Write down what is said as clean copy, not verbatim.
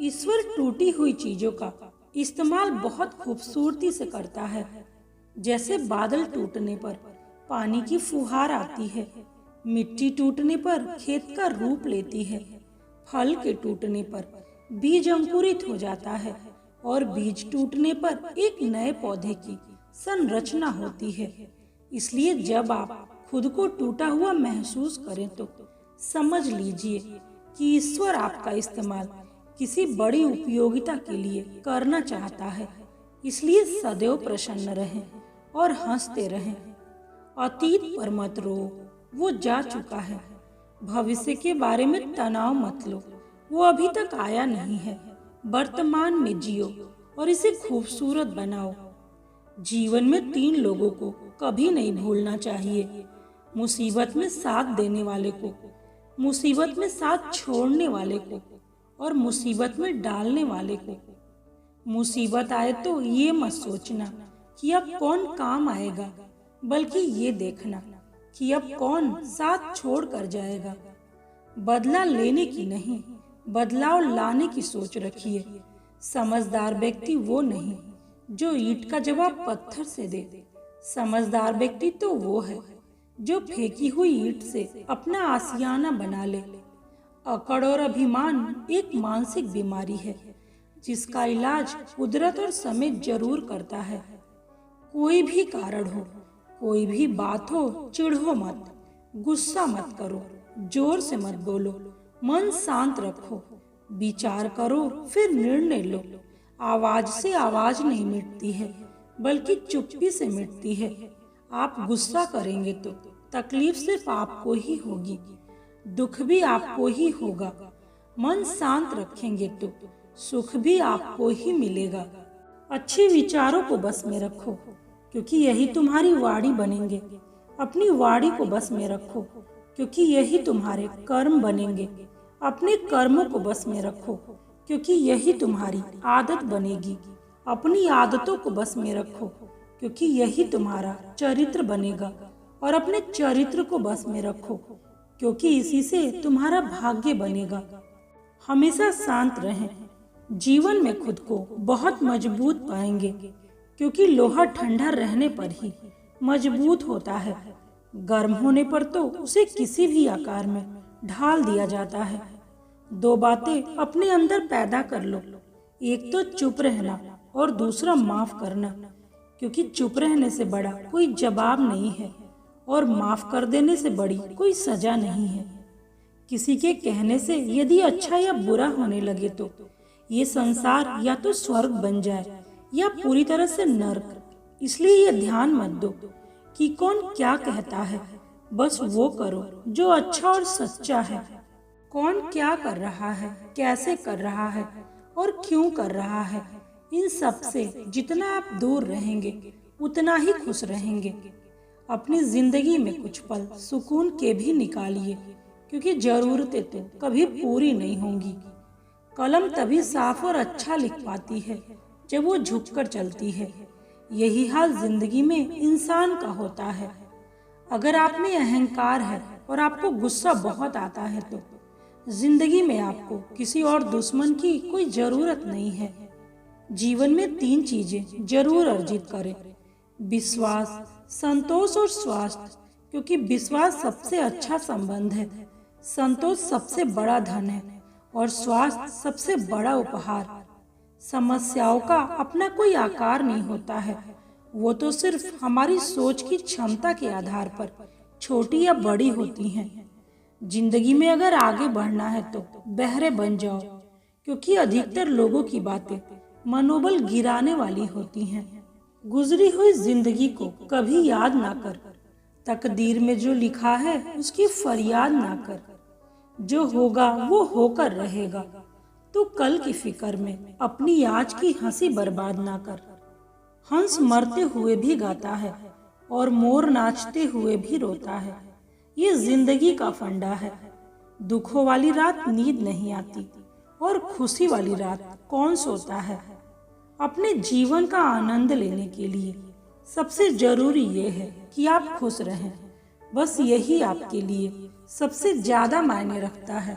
ईश्वर टूटी हुई चीजों का इस्तेमाल बहुत खूबसूरती से करता है। जैसे बादल टूटने पर पानी की फुहार आती है, मिट्टी टूटने पर खेत का रूप लेती है, फल के टूटने पर बीज अंकुरित हो जाता है और बीज टूटने पर एक नए पौधे की संरचना होती है। इसलिए जब आप खुद को टूटा हुआ महसूस करें तो समझ लीजिए कि ईश्वर आपका इस्तेमाल किसी बड़ी उपयोगिता के लिए करना चाहता है। इसलिए सदैव प्रसन्न रहें और हंसते रहें। अतीत पर मत रो, वो जा चुका है। भविष्य के बारे में तनाव मत लो, वो अभी तक आया नहीं है। वर्तमान में जियो और इसे खूबसूरत बनाओ। जीवन में 3 लोगों को कभी नहीं भूलना चाहिए, मुसीबत में साथ देने वाले को, मुसीबत में साथ छोड़ने वाले को और मुसीबत में डालने वाले को। मुसीबत आए तो ये मत सोचना कि अब कौन काम आएगा, बल्कि ये देखना कि अब कौन साथ छोड़ कर जाएगा। बदला लेने की नहीं, बदलाव लाने की सोच रखिए। समझदार व्यक्ति वो नहीं जो ईंट का जवाब पत्थर से दे। समझदार व्यक्ति तो वो है जो फेंकी हुई ईंट से अपना आशियाना बना ले। अकड़ और अभिमान एक मानसिक बीमारी है जिसका इलाज कुदरत और समय जरूर करता है। कोई भी कारण हो, कोई भी बात हो, चिढ़ो मत, गुस्सा मत करो, जोर से मत बोलो, मन शांत रखो, विचार करो फिर निर्णय लो। आवाज से आवाज नहीं मिटती है, बल्कि चुप्पी से मिटती है। आप गुस्सा करेंगे तो तकलीफ सिर्फ आपको ही होगी, दुख भी आपको ही होगा। मन शांत रखेंगे तो सुख भी आपको ही मिलेगा। अच्छे विचारों को बस में रखो, क्योंकि यही तुम्हारी वाणी बनेंगे। अपनी वाणी को बस में रखो, क्योंकि यही तुम्हारे कर्म बनेंगे। अपने कर्मों को बस में रखो, क्योंकि यही तुम्हारी आदत बनेगी। अपनी आदतों को बस में रखो, क्योंकि यही तुम्हारा चरित्र बनेगा। और अपने चरित्र को बस में रखो, क्योंकि इसी से तुम्हारा भाग्य बनेगा। हमेशा शांत रहें। जीवन में खुद को बहुत मजबूत पाएंगे, क्योंकि लोहा ठंडा रहने पर ही मजबूत होता है। गर्म होने पर तो उसे किसी भी आकार में ढाल दिया जाता है। 2 बातें अपने अंदर पैदा कर लो, एक तो चुप रहना और दूसरा माफ करना, क्योंकि चुप रहने से बड़ा कोई जवाब नहीं है और माफ कर देने से बड़ी कोई सजा नहीं है। किसी के कहने से यदि अच्छा या बुरा होने लगे तो ये संसार या तो स्वर्ग बन जाए या पूरी तरह से नर्क। इसलिए ये ध्यान मत दो कि कौन क्या कहता है, बस वो करो जो अच्छा और सच्चा है। कौन क्या कर रहा है, कैसे कर रहा है और क्यों कर रहा है, इन सब से जितना आप दूर रहेंगे उतना ही खुश रहेंगे। अपनी जिंदगी में कुछ पल सुकून के भी निकालिए, क्योंकि जरूरतें तो कभी पूरी नहीं होंगी। कलम तभी साफ और अच्छा लिख पाती है जब वो झुककर चलती है। यही हाल जिंदगी में इंसान का होता है। अगर आप में अहंकार है और आपको गुस्सा बहुत आता है तो जिंदगी में आपको किसी और दुश्मन की कोई जरूरत नहीं है। जीवन में 3 चीजें जरूर अर्जित करें, विश्वास, संतोष और स्वास्थ्य, क्योंकि विश्वास सबसे अच्छा संबंध है, संतोष सबसे बड़ा धन है और स्वास्थ्य सबसे बड़ा उपहार। समस्याओं का अपना कोई आकार नहीं होता है, वो तो सिर्फ हमारी सोच की क्षमता के आधार पर छोटी या बड़ी होती हैं। जिंदगी में अगर आगे बढ़ना है तो बहरे बन जाओ, क्योंकि अधिकतर लोगों की बातें मनोबल गिराने वाली होती हैं। गुजरी हुई जिंदगी को कभी याद ना कर, तकदीर में जो लिखा है उसकी फरियाद ना कर। जो होगा वो होकर रहेगा, तो कल की फिक्र में अपनी आज की हंसी बर्बाद ना कर। हंस मरते हुए भी गाता है और मोर नाचते हुए भी रोता है। ये जिंदगी का फंडा है। दुखों वाली रात नींद नहीं आती और खुशी वाली रात कौन सोता है। अपने जीवन का आनंद लेने के लिए सबसे जरूरी ये है कि आप खुश रहें। बस यही आपके लिए सबसे ज्यादा मायने रखता है।